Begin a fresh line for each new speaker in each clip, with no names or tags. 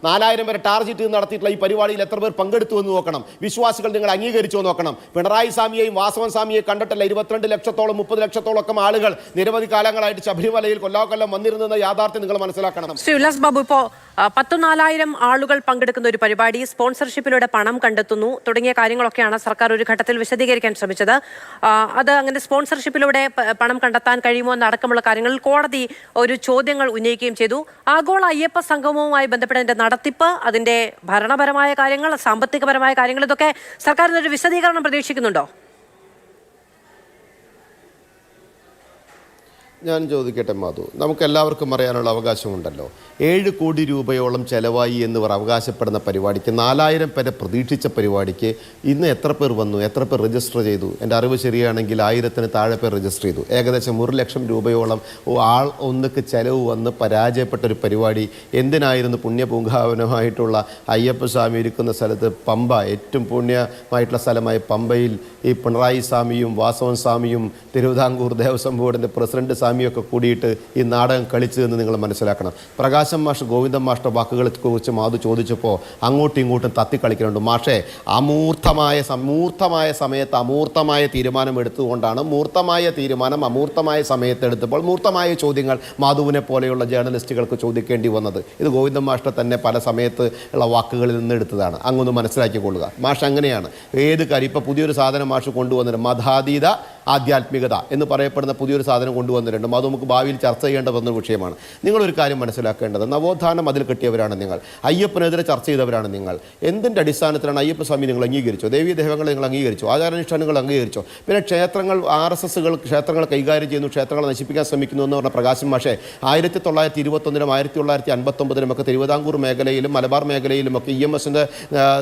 4000 പേരെ ടാർഗറ്റ് നടത്തിയിട്ടുള്ള ഈ പരിപാടിയിൽ എത്ര പേർ പങ്കെടുത്തു എന്ന് നോക്കണം. വിശ്വാസികൾ നിങ്ങൾ അംഗീകരിച്ചോ നോക്കണം. പിണറായി സ്വാമിയെയും വാസവൻ സ്വാമിയെ കണ്ടിട്ടല്ല 22 ലക്ഷത്തോളം 30 ലക്ഷത്തോളം ഒക്കെ ആളുകൾ നിരവധി കാലങ്ങളായിട്ട് ശബരിമലയിൽ കൊല്ലാകൊല്ലം വന്നിരുന്ന യാഥാർത്ഥ്യം നിങ്ങൾ മനസ്സിലാക്കണം.
ശ്രീ ഉല്ലാസ് ബാബു, ഇപ്പോൾ 14,000 ആളുകൾ പങ്കെടുക്കുന്ന ഒരു പരിപാടി, സ്പോൺസർഷിപ്പിലൂടെ പണം കണ്ടെത്തുന്നു തുടങ്ങിയ കാര്യങ്ങളൊക്കെയാണ് സർക്കാർ ഒരു ഘട്ടത്തിൽ വിശദീകരിക്കാൻ ശ്രമിച്ചത്. അത് അങ്ങനെ സ്പോൺസർഷിപ്പിലൂടെ പണം കണ്ടെത്താൻ കഴിയുമോ എന്നടക്കമുള്ള കാര്യങ്ങളിൽ കോടതി ഒരു ചോദ്യങ്ങൾ ഉന്നയിക്കുകയും ചെയ്തു. ആഗോള അയ്യപ്പ സംഗമവുമായി ബന്ധപ്പെട്ടതിന്റെ നടത്തിപ്പ്, അതിന്റെ ഭരണപരമായ കാര്യങ്ങൾ, സാമ്പത്തികപരമായ കാര്യങ്ങൾ, ഇതൊക്കെ സർക്കാരിന് ഒരു വിശദീകരണം പ്രതീക്ഷിക്കുന്നുണ്ടോ?
ഞാൻ ചോദിക്കട്ടെ മാധു, നമുക്കെല്ലാവർക്കും അറിയാനുള്ള അവകാശമുണ്ടല്ലോ. 7 കോടി രൂപയോളം ചെലവായി എന്നിവർ അവകാശപ്പെടുന്ന പരിപാടിക്ക്, 4000 പേരെ പ്രതീക്ഷിച്ച പരിപാടിക്ക് ഇന്ന് എത്ര പേർ വന്നു, എത്ര പേർ രജിസ്റ്റർ ചെയ്തു? എൻ്റെ അറിവ് ശരിയാണെങ്കിൽ 1000-ന് താഴെ പേർ രജിസ്റ്റർ ചെയ്തു. ഏകദേശം 1 ലക്ഷം രൂപയോളം ഒന്നുക്ക് ചെലവ് വന്ന് പരാജയപ്പെട്ട ഒരു പരിപാടി എന്തിനായിരുന്നു? പുണ്യപൂങ്കാവനമായിട്ടുള്ള അയ്യപ്പസ്വാമി ഇരിക്കുന്ന സ്ഥലത്ത് പമ്പ, ഏറ്റവും പുണ്യമായിട്ടുള്ള സ്ഥലമായ പമ്പയിൽ ഈ പിണറായി സ്വാമിയും വാസവൻ സ്വാമിയും തിരുവിതാംകൂർ ദേവസ്വം ബോർഡിൻ്റെ പ്രസിഡന്റ് സ്വാമിയൊക്കെ കൂടിയിട്ട് ഈ നാടകം കളിച്ചതെന്ന് നിങ്ങൾ മനസ്സിലാക്കണം. പ്രകാശം മാഷ് ഗോവിന്ദൻ മാഷ്ട വാക്കുകളെ കുറിച്ച് മാധു ചോദിച്ചപ്പോൾ അങ്ങോട്ടും ഇങ്ങോട്ടും തത്തിക്കളിക്കുന്നുണ്ട്. മാഷേ, മൂർത്തമായ സമയത്ത് അമൂർത്തമായ തീരുമാനം എടുത്തുകൊണ്ടാണ് മൂർത്തമായ തീരുമാനം അമൂർത്തമായ സമയത്ത് എടുത്തപ്പോൾ മൂർത്തമായ ചോദ്യങ്ങൾ മാധുവിനെ പോലെയുള്ള ജേർണലിസ്റ്റുകൾക്ക് ചോദിക്കേണ്ടി വന്നത്. ഇത് ഗോവിന്ദൻ മാഷ്ട തന്നെ പല സമയത്ത് ഉള്ള വാക്കുകളിൽ നിന്ന് എടുത്തതാണ്. അങ്ങൊന്ന് മനസ്സിലാക്കിക്കൊള്ളുക. മാഷ് അങ്ങനെയാണ് ഏത് കാര്യം. ഇപ്പോൾ പുതിയൊരു സാധനം മാഷ് കൊണ്ടുവന്നിട്ടുണ്ട്, മതാതീത ആധ്യാത്മികത എന്ന് പറയപ്പെടുന്ന പുതിയൊരു സാധനം കൊണ്ടുവന്നിട്ടുണ്ട്. അത് നമുക്ക് ഭാവിയിൽ ചർച്ച ചെയ്യേണ്ട വന്ന വിഷയമാണ്. നിങ്ങളൊരു കാര്യം മനസ്സിലാക്കേണ്ടത്, നവോത്ഥാനം അതിൽ കെട്ടിയവരാണ് നിങ്ങൾ, അയ്യപ്പനെതിരെ ചർച്ച ചെയ്തവരാണ് നിങ്ങൾ. എന്തിൻ്റെ അടിസ്ഥാനത്തിലാണ് അയ്യപ്പസ്വാമി നിങ്ങൾ അംഗീകരിച്ചോ? ദേവീ ദേവങ്ങൾ നിങ്ങൾ അംഗീകരിച്ചോ? ആചാരാനുഷ്ഠാനങ്ങൾ അംഗീകരിച്ചോ? പിന്നെ ക്ഷേത്രങ്ങൾ, RSSകൾ ക്ഷേത്രങ്ങൾ കൈകാര്യം ചെയ്യുന്നു, ക്ഷേത്രങ്ങളെ നശിപ്പിക്കാൻ ശ്രമിക്കുന്നു എന്ന് പറഞ്ഞ പ്രകാശം മാഷേ, 1921-ലും 1959-ലും ഒക്കെ തിരുവിതാംകൂർ മേഖലയിലും മലബാർ മേഖലയിലും ഒക്കെ EMSൻ്റെ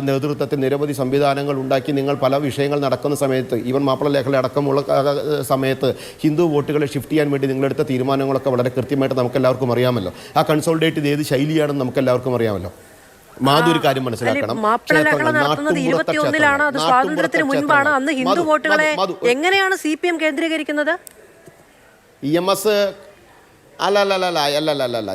നേതൃത്വത്തിൽ നിരവധി സംവിധാനങ്ങൾ ഉണ്ടാക്കി നിങ്ങൾ പല വിഷയങ്ങൾ നടക്കുന്ന സമയത്ത്, ഈവൻ മാപ്പിള ലേഖല അടക്കമുള്ള സമയത്ത് ഹിന്ദു വോട്ടുകളെ ഷിഫ്റ്റ് ചെയ്യാൻ വേണ്ടി നിങ്ങളെടുത്ത തീരുമാനങ്ങളൊക്കെ വളരെ കൃത്യമായിട്ട് നമുക്കെല്ലാവർക്കും അറിയാമല്ലോ. ആ കൺസോൾട്ടേറ്റ് ചെയ്ത് ഏത് ശൈലിയാണെന്ന് നമുക്കെല്ലാവർക്കും അറിയാമല്ലോ. മാധു ഒരു കാര്യം മനസ്സിലാക്കണം,
സ്വാതന്ത്ര്യത്തിന് മുൻപാണ്. അന്ന് ഹിന്ദു വോട്ടുകളെ എങ്ങനെയാണ് CPM കേന്ദ്രീകരിക്കുന്നത്?
EMS അല്ല,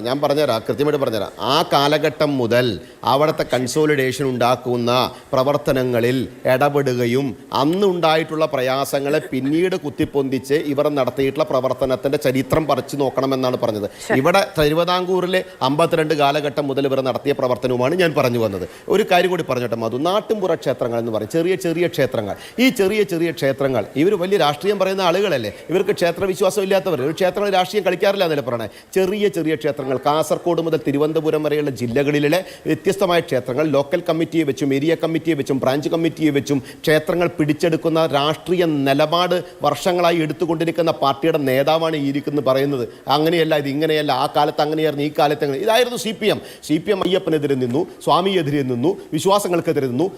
ഞാൻ പറഞ്ഞുതരാം, കൃത്യമായിട്ട് പറഞ്ഞുതരാം. ആ കാലഘട്ടം മുതൽ അവിടുത്തെ കൺസോളിഡേഷൻ ഉണ്ടാക്കുന്ന പ്രവർത്തനങ്ങളിൽ ഇടപെടുകയും അന്നുണ്ടായിട്ടുള്ള പ്രയാസങ്ങളെ പിന്നീട് കുത്തിപ്പൊന്തിച്ച് ഇവർ നടത്തിയിട്ടുള്ള പ്രവർത്തനത്തിൻ്റെ ചരിത്രം പറിച്ചു നോക്കണമെന്നാണ് പറഞ്ഞത്. ഇവിടെ തിരുവിതാംകൂറിലെ 52 കാലഘട്ടം മുതൽ ഇവർ നടത്തിയ പ്രവർത്തനവുമാണ് ഞാൻ പറഞ്ഞു വന്നത്. ഒരു കാര്യം കൂടി പറഞ്ഞോട്ടെ മാധു, നാട്ടുംപുറ ക്ഷേത്രങ്ങൾ എന്ന് പറയും, ചെറിയ ചെറിയ ക്ഷേത്രങ്ങൾ. ഈ ചെറിയ ക്ഷേത്രങ്ങൾ, ഇവർ വലിയ രാഷ്ട്രീയം പറയുന്ന ആളുകളല്ലേ, ഇവർക്ക് ക്ഷേത്രവിശ്വാസം ഇല്ലാത്തവർ, ഒരു ക്ഷേത്രങ്ങൾ രാഷ്ട്രീയം കളിക്കാറില്ല എന്നല്ല. ചെറിയ ക്ഷേത്രങ്ങൾ, കാസർഗോഡ് മുതൽ തിരുവനന്തപുരം വരെയുള്ള ജില്ലകളിലെ വ്യത്യസ്തമായ ക്ഷേത്രങ്ങൾ ലോക്കൽ കമ്മിറ്റിയെ വെച്ചും ഏരിയ കമ്മിറ്റിയെ വെച്ചും ബ്രാഞ്ച് കമ്മിറ്റിയെ വെച്ചും ക്ഷേത്രങ്ങൾ പിടിച്ചെടുക്കുന്ന രാഷ്ട്രീയ നിലപാട് വർഷങ്ങളായി എടുത്തുകൊണ്ടിരിക്കുന്ന പാർട്ടിയുടെ നേതാവാണ് ഈ ഇരിക്കുന്നത് പറയുന്നത്. അങ്ങനെയല്ല, ഇത് ഇങ്ങനെയല്ല, ആ കാലത്ത് അങ്ങനെയായിരുന്നു, ഈ കാലത്ത് അങ്ങനെ. ഇതായിരുന്നു CPM. അയ്യപ്പനെതിരെ നിന്നു, സ്വാമിയെതിരെ നിന്നു, വിശ്വാസങ്ങൾക്കെതിരെ നിന്നു,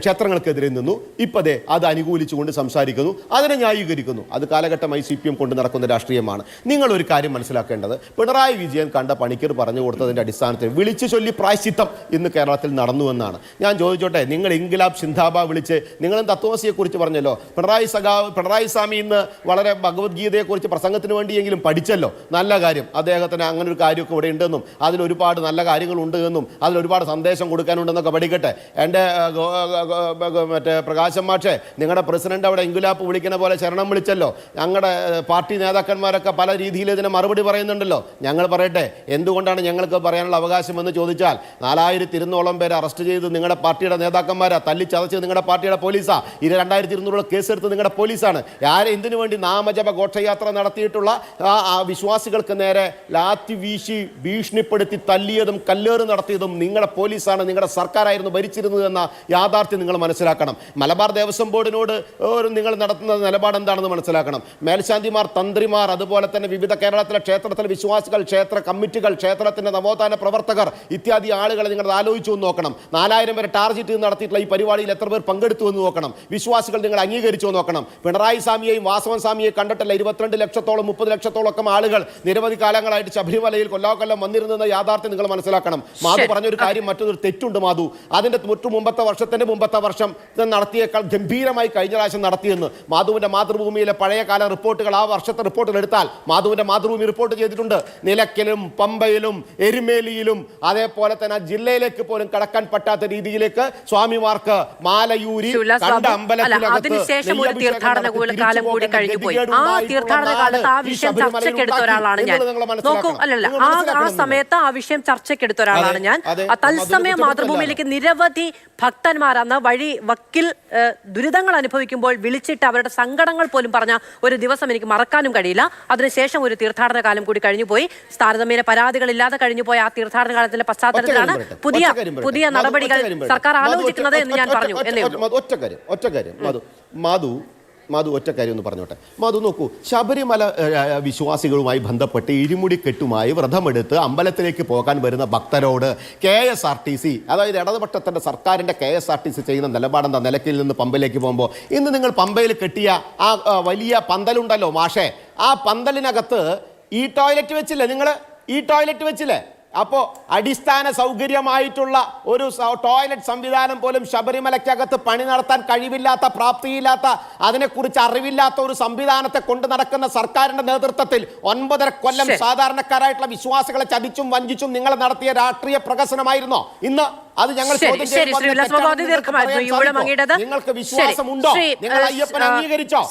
ക്ഷേത്രങ്ങൾക്കെതിരെ നിന്നു. ഇപ്പതേ അത് അനുകൂലിച്ചുകൊണ്ട് സംസാരിക്കുന്നു, അതിനെ ന്യായീകരിക്കുന്നു. അത് കാലഘട്ടമായി CPM കൊണ്ട് നടക്കുന്ന രാഷ്ട്രീയമാണ്. നിങ്ങളൊരു കാര്യം മനസ്സിലാക്കേണ്ടത്, പിണറായി വിജയൻ കണ്ട പണിക്കർ പറഞ്ഞു കൊടുത്തതിൻ്റെ അടിസ്ഥാനത്തിൽ വിളിച്ചു ചൊല്ലി പ്രായശ്ചിത്തം ഇന്ന് കേരളത്തിൽ നടന്നുവെന്നാണ്. ഞാൻ ചോദിച്ചോട്ടെ, നിങ്ങൾ ഇൻകിലാബ് സിന്ധാബ വിളിച്ച് നിങ്ങളും തത്വമസിയെക്കുറിച്ച് പറഞ്ഞല്ലോ, പിണറായി സ്വാമി ഇന്ന് വളരെ ഭഗവത്ഗീതയെക്കുറിച്ച് പ്രസംഗത്തിന് വേണ്ടിയെങ്കിലും പഠിച്ചല്ലോ, നല്ല കാര്യം. അദ്ദേഹത്തിന് അങ്ങനെ ഒരു കാര്യമൊക്കെ ഇവിടെ ഉണ്ടെന്നും അതിലൊരുപാട് നല്ല കാര്യങ്ങളുണ്ട് എന്നും അതിലൊരുപാട് സന്ദേശം കൊടുക്കാനുണ്ടെന്നൊക്കെ പഠിക്കട്ടെ. എൻ്റെ മറ്റേ പ്രകാശം മാഷേ, നിങ്ങളുടെ പ്രസിഡന്റ് അവിടെ ഇൻകിലാബ് വിളിക്കുന്ന പോലെ ശരണം വിളിച്ചല്ലോ. ഞങ്ങളുടെ പാർട്ടി നേതാക്കന്മാരൊക്കെ പല രീതിയിൽ ഇതിനെ മറുപടി പറയുന്നുണ്ടല്ലോ. ഞങ്ങൾ പറയട്ടെ, എന്തുകൊണ്ടാണ് ഞങ്ങൾക്ക് പറയാനുള്ള അവകാശം എന്ന് ചോദിച്ചാൽ, 4200 പേരെ അറസ്റ്റ് ചെയ്ത് നിങ്ങളുടെ പാർട്ടിയുടെ നേതാക്കന്മാരാ, തല്ലിച്ചതച്ച് നിങ്ങളുടെ പാർട്ടിയുടെ പോലീസാ, 2200 കേസെടുത്ത് നിങ്ങളുടെ പോലീസാണ്. എന്തിനു വേണ്ടി നാമജപ ഘോഷയാത്ര നടത്തിയിട്ടുള്ള ആ വിശ്വാസികൾക്ക് നേരെ ലാത്തി വീശി ഭീഷണിപ്പെടുത്തി തല്ലിയതും കല്ലേറ് നടത്തിയതും നിങ്ങളുടെ പോലീസാണ്, നിങ്ങളുടെ സർക്കാരായിരുന്നു ഭരിച്ചിരുന്നത് എന്ന യാഥാർത്ഥ്യം നിങ്ങൾ മനസ്സിലാക്കണം. മലബാർ ദേവസ്വം ബോർഡിനോട് നിങ്ങൾ നടത്തുന്ന നിലപാട് എന്താണെന്ന് മനസ്സിലാക്കണം. മേൽശാന്തിമാർ, തന്ത്രിമാർ, അതുപോലെ തന്നെ വിവിധ കേരളത്തിലെ ക്ഷേത്രത്തിലെ വിശ്വാസികൾ, ക്ഷേത്ര കമ്മിറ്റികൾ, ക്ഷേത്രത്തിൻ്റെ നവോത്ഥാന പ്രവർത്തകർ ഇത്യാദി ആളുകളെ നിങ്ങൾ ആലോചിച്ചു എന്ന് നോക്കണം. 4000 പേരെ ടാർഗറ്റ് നടത്തിയിട്ടുള്ള ഈ പരിപാടിയിൽ എത്ര പേർ പങ്കെടുത്തു എന്ന് നോക്കണം. വിശ്വാസികൾ നിങ്ങൾ അംഗീകരിച്ചു നോക്കണം. പിണറായി സ്വാമിയെയും വാസവൻ സ്വാമിയെ കണ്ടിട്ടല്ല 22 ലക്ഷത്തോളം 30 ലക്ഷത്തോളം ഒക്കെ ആളുകൾ നിരവധി കാലങ്ങളായിട്ട് ശബരിമലയിൽ കൊല്ലാകൊല്ലം വന്നിരുന്ന യാഥാർത്ഥ്യം നിങ്ങൾ മനസ്സിലാക്കണം. മാധു പറഞ്ഞൊരു കാര്യം, മറ്റൊരു തെറ്റുണ്ട് മാധു. അതിൻ്റെ മുമ്പത്തെ വർഷം നടത്തിയേക്കാൾ ഗംഭീരമായി കഴിഞ്ഞ പ്രാവശ്യം നടത്തിയെന്ന് മാധുവിൻ്റെ മാതൃഭൂമിയിലെ പഴയകാല റിപ്പോർട്ടുകൾ, ആ വർഷത്തെ റിപ്പോർട്ടുകൾ എടുത്താൽ, മാധുവിൻ്റെ മാതൃഭൂമി റിപ്പോർട്ട് ചെയ്ത ചെയ്തിട്ടുണ്ട്. നിലയ്ക്കലും പമ്പയിലും എരുമേലിയിലും അതേപോലെ തന്നെ ജില്ലയിലേക്ക് പോലും കടക്കാൻ പറ്റാത്ത രീതിയിലേക്ക് സ്വാമിമാർക്ക് മാലയൂരി കണ്ട
അതിനുശേഷം ഒരു തീർത്ഥാടന കാലം കൂടി കഴിഞ്ഞു പോയി. ആ തീർത്ഥാടന കാലത്ത് ആ വിഷയം ചർച്ചയ്ക്കെടുത്ത ഒരാളാണ് ഞാൻ. നോക്കൂ, അല്ലല്ല, ആ സമയത്ത് ആ വിഷയം ചർച്ചയ്ക്കെടുത്ത ഒരാളാണ് ഞാൻ. തത്സമയം മാതൃഭൂമിയിലേക്ക് നിരവധി ഭക്തന്മാർ അന്ന് വഴി വക്കിൽ ദുരിതങ്ങൾ അനുഭവിക്കുമ്പോൾ വിളിച്ചിട്ട് അവരുടെ സങ്കടങ്ങൾ പോലും പറഞ്ഞ ഒരു ദിവസം എനിക്ക് മറക്കാനും കഴിയില്ല. അതിനുശേഷം ഒരു തീർത്ഥാടന കാലം കൂടി കഴിഞ്ഞുപോയി. താരതമ്യേന പരാതികളില്ലാതെ കഴിഞ്ഞുപോയ ആ തീർത്ഥാടന കാലത്തിന്റെ പശ്ചാത്തലത്തിലാണ് പുതിയ നടപടികൾ സർക്കാർ ആലോചിക്കുന്നത് എന്ന് ഞാൻ പറഞ്ഞു എന്നേ ഉള്ളൂ.
ഒറ്റ കാര്യം മധു ഒറ്റ കാര്യം ഒന്ന് പറഞ്ഞോട്ടെ. മധു നോക്കൂ, ശബരിമല വിശ്വാസികളുമായി ബന്ധപ്പെട്ട് ഇരുമുടിക്കെട്ടുമായി വ്രതമെടുത്ത് അമ്പലത്തിലേക്ക് പോകാൻ വരുന്ന ഭക്തരോട് KSRTC, അതായത് ഇടതുപക്ഷത്തിൻ്റെ സർക്കാരിൻ്റെ KSRTC ചെയ്യുന്ന നിലപാടെന്താ? നിലയ്ക്കൽ നിന്ന് പമ്പയിലേക്ക് പോകുമ്പോൾ ഇന്ന് നിങ്ങൾ പമ്പയിൽ കെട്ടിയ ആ വലിയ പന്തലുണ്ടല്ലോ മാഷേ, ആ പന്തലിനകത്ത് ഈ ടോയ്ലറ്റ് വെച്ചില്ലേ? നിങ്ങൾ ഈ ടോയ്ലറ്റ് വെച്ചില്ലേ? അപ്പോൾ അടിസ്ഥാന സൗകര്യമായിട്ടുള്ള ഒരു ടോയ്ലറ്റ് സംവിധാനം പോലും ശബരിമലയ്ക്കകത്ത് പണി നടത്താൻ കഴിവില്ലാത്ത, പ്രാപ്തിയില്ലാത്ത, അതിനെക്കുറിച്ച് അറിവില്ലാത്ത ഒരു സംവിധാനത്തെ കൊണ്ട് നടക്കുന്ന സർക്കാരിന്റെ നേതൃത്വത്തിൽ 9.5 കൊല്ലം സാധാരണക്കാരായിട്ടുള്ള വിശ്വാസികളെ ചതിച്ചും വഞ്ചിച്ചും നിങ്ങൾ നടത്തിയ രാഷ്ട്രീയ പ്രകസനമായിരുന്നോ ഇന്ന്? അത് ഞങ്ങൾ നിങ്ങൾക്ക് വിശ്വാസമുണ്ടോ? നിങ്ങൾ അയ്യപ്പനെ അംഗീകരിച്ചോ?